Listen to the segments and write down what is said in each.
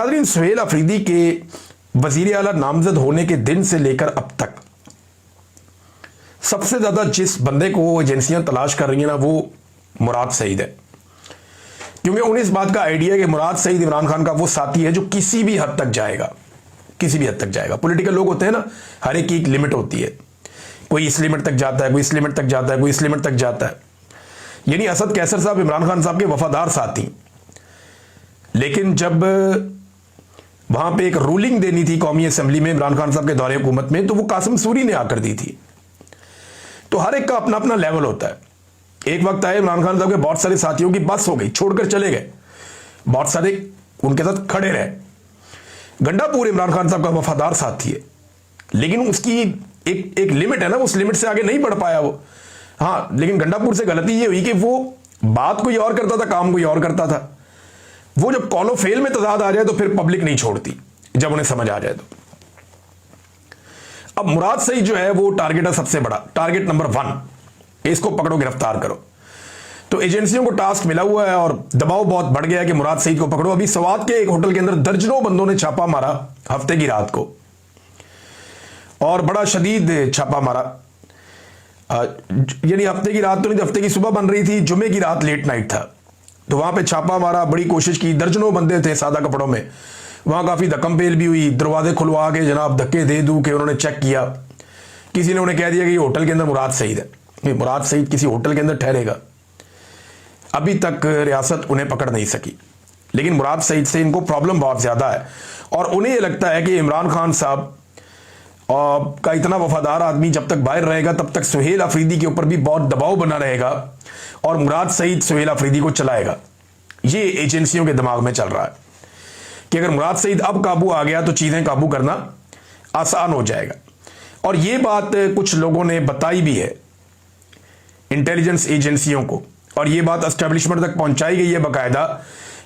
नाज़रीन, सुहेल अफरीदी के वज़ीर आला नामजद होने के दिन से लेकर अब तक सबसे ज़्यादा जिस बंदे को एजेंसियां तलाश कर रही हैं ना, वो मुराद सईद है। क्योंकि उन्हें इस बात का आइडिया है कि मुराद सईद इमरान खान का वो साथी है जो किसी भी हद तक जाएगा, किसी भी हद तक जाएगा। पॉलिटिकल लोग होते हैं ना, हर एक की एक लिमिट होती है। कोई इस लिमिट तक जाता है, कोई इस लिमिट तक जाता है, कोई इस लिमिट तक जाता है। यानी असद कैसर साहब इमरान खान साहब के वफादार साथी, लेकिन जब वहां पे एक रूलिंग देनी थी कौमी असेंबली में इमरान खान साहब के दौरे हुकूमत में, तो वो कासिम सूरी ने आकर दी थी। तो हर एक का अपना अपना लेवल होता है। एक वक्त आए इमरान खान साहब के बहुत सारे साथियों की बस हो गई, छोड़कर चले गए, बहुत सारे उनके साथ खड़े रहे। गंडापुर इमरान खान साहब का वफादार साथी है, लेकिन उसकी एक लिमिट है ना, उस लिमिट से आगे नहीं बढ़ पाया वो। हाँ, लेकिन गंडापुर से गलती ये हुई कि वो बात कोई और करता था, काम कोई और करता था। वो जब कॉलो फेल में तजाद आ जाए तो फिर पब्लिक नहीं छोड़ती, जब उन्हें समझ आ जाए तो। अब मुराद सईद जो है वो टारगेट है, सबसे बड़ा टारगेट नंबर 1। इसको पकड़ो, गिरफ्तार करो। तो एजेंसियों को टास्क मिला हुआ है और दबाव बहुत बढ़ गया है कि मुराद सईद को पकड़ो। अभी सवात के एक होटल के अंदर दर्जनों बंदों ने छापा मारा हफ्ते की रात को, और बड़ा शदीद छापा मारा। यानी हफ्ते की रात तो नहीं, हफ्ते की सुबह बन रही थी, जुमे की रात लेट नाइट था, तो वहां पे छापा मारा, बड़ी कोशिश की। दर्जनों बंदे थे सादा कपड़ों में, वहां काफी धक्कम पेल भी हुई। दरवाजे खुलवा के जनाब धक्के दे दू के उन्होंने चेक किया। किसी ने उन्हें कह दिया कि ये होटल के अंदर मुराद सईद है। ये मुराद सईद किसी होटल के अंदर ठहरेगा? अभी तक रियासत उन्हें पकड़ नहीं सकी, लेकिन मुराद सईद से इनको प्रॉब्लम बहुत ज्यादा है। और उन्हें यह लगता है कि इमरान खान साहब का इतना वफादार आदमी जब तक बाहर रहेगा, तब तक सुहेल अफरीदी के ऊपर भी बहुत दबाव बना रहेगा, और मुराद सईद सुहेल अफरीदी को चलाएगा। ये एजेंसियों के दिमाग में चल रहा है कि अगर मुराद सईद अब काबू आ गया तो चीजें काबू करना आसान हो जाएगा। और ये बात कुछ लोगों ने बताई भी है इंटेलिजेंस एजेंसियों को, और ये बात एस्टेब्लिशमेंट तक पहुंचाई गई है बाकायदा,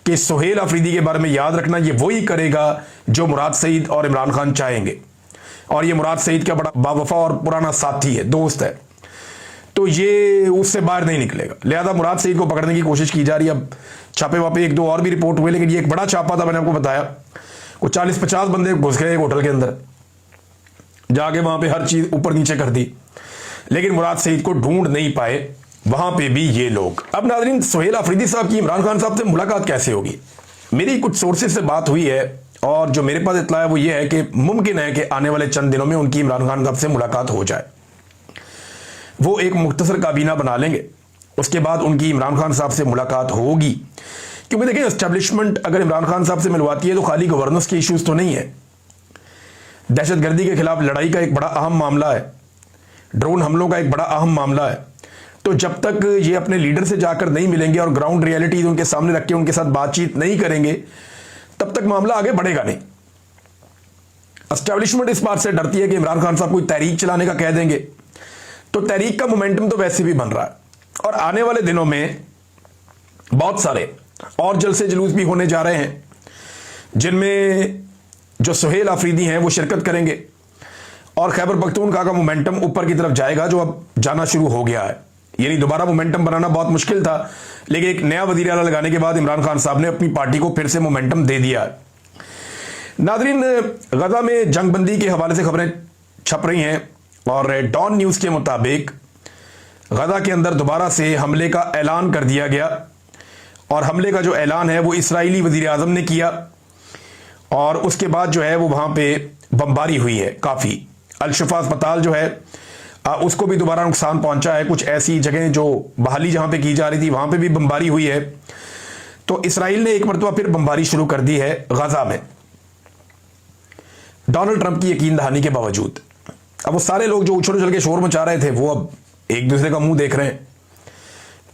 कि सुहेल अफरीदी के बारे में याद रखना, ये वही करेगा जो मुराद सईद और इमरान खान चाहेंगे। और ये मुराद सईद का बड़ा बावफा और पुराना साथी है, दोस्त है, तो ये उससे बाहर नहीं निकलेगा। लिहाजा मुराद सईद को पकड़ने की कोशिश की जा रही है। अब छापे वापे एक दो और भी रिपोर्ट हुए, लेकिन ये एक बड़ा छापा था, मैंने आपको बताया। कुछ 40-50 बंदे घुस गए एक होटल के अंदर, जाके वहां पे हर चीज ऊपर नीचे कर दी, लेकिन मुराद सईद को ढूंढ नहीं पाए वहां पे भी ये लोग। अब नाज़रीन, सुहेल अफरीदी साहब की इमरान खान साहब से मुलाकात कैसे होगी? मेरी कुछ सोर्सेज से बात हुई है, और जो मेरे पास इत्तला है वो ये है कि मुमकिन है कि आने वाले चंद दिनों में उनकी इमरान खान साहब से मुलाकात हो जाए। वो एक मुख्तसर काबीना बना लेंगे, उसके बाद उनकी इमरान खान साहब से मुलाकात होगी। क्योंकि देखिए, एस्टेब्लिशमेंट अगर इमरान खान साहब से मिलवाती है तो खाली गवर्नेंस के इश्यूज तो नहीं है, दहशतगर्दी के खिलाफ लड़ाई का एक बड़ा अहम मामला है, ड्रोन हमलों का एक बड़ा अहम मामला है। तो जब तक ये अपने लीडर से जाकर नहीं मिलेंगे और ग्राउंड रियलिटीज उनके सामने रख के उनके साथ बातचीत नहीं करेंगे, तब तक मामला आगे बढ़ेगा नहीं। एस्टेब्लिशमेंट इस बात से डरती है कि इमरान खान साहब कोई तहरीक चलाने का कह देंगे, तो तहरीक का मोमेंटम तो वैसे भी बन रहा है, और आने वाले दिनों में बहुत सारे और जलसे जुलूस भी होने जा रहे हैं, जिनमें जो सुहेल अफरीदी हैं वो शिरकत करेंगे, और खैबर पख्तूनख्वा का मोमेंटम ऊपर की तरफ जाएगा, जो अब जाना शुरू हो गया है। यानी दोबारा मोमेंटम बनाना बहुत मुश्किल था, लेकिन एक नया वजीर आला लगाने के बाद इमरान खान साहब ने अपनी पार्टी को फिर से मोमेंटम दे दिया है। नाज़रीन, गजा में जंगबंदी के हवाले से खबरें छप रही हैं, और डॉन न्यूज के मुताबिक गजा के अंदर दोबारा से हमले का ऐलान कर दिया गया, और हमले का जो ऐलान है वो इस्राएली वजीर आजम ने किया, और उसके बाद जो है वो वहां पे बमबारी हुई है काफी। अल-शिफा अस्पताल जो है उसको भी दोबारा नुकसान पहुंचा है। कुछ ऐसी जगह जो बहाली जहां पे की जा रही थी वहां पे भी बमबारी हुई है। तो इसराइल ने एक मरतबा फिर बमबारी शुरू कर दी है गजा में, डोनाल्ड ट्रंप की यकीन दहानी के बावजूद। अब वो सारे लोग जो उछल उछल के शोर मचा रहे थे, वो अब एक दूसरे का मुंह देख रहे हैं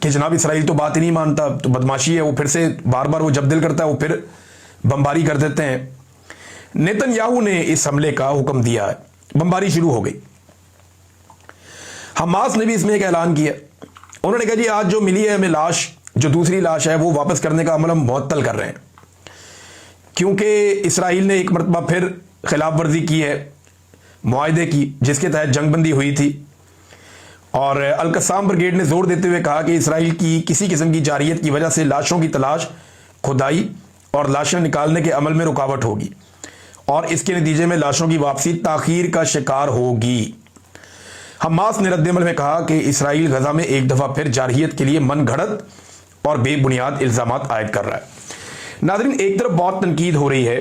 कि जनाब इसराइल तो बात ही नहीं मानता, तो बदमाशी है। वो फिर से बार बार वो जब दिल करता है वो फिर बमबारी कर देते हैं। नेतन्याहू ने इस हमले का हुक्म दिया है, बमबारी शुरू हो गई। हमास ने भी इसमें एक ऐलान किया, उन्होंने कहा जी आज जो मिली है हमें लाश, जो दूसरी लाश है वो वापस करने का अमल हम मुअत्तल कर रहे हैं, क्योंकि इसराइल ने एक मरतबा फिर खिलाफ वर्जी की है मुआहदे की, जिसके तहत जंगबंदी हुई थी। और अल-कस्साम ब्रिगेड ने जोर देते हुए कहा कि इसराइल की किसी किस्म की जारियत की वजह से लाशों की तलाश, खुदाई और लाशें निकालने के अमल में रुकावट होगी और इसके नतीजे में लाशों की वापसी ताखीर का शिकार होगी। हमास ने रद्दमल में कहा कि इसराइल गजा में एक दफा फिर जारहियत के लिए मनगढ़ंत और बेबुनियाद इल्जामात आयद कर रहा है। नाज़रीन, एक तरफ बहुत तनकीद हो रही है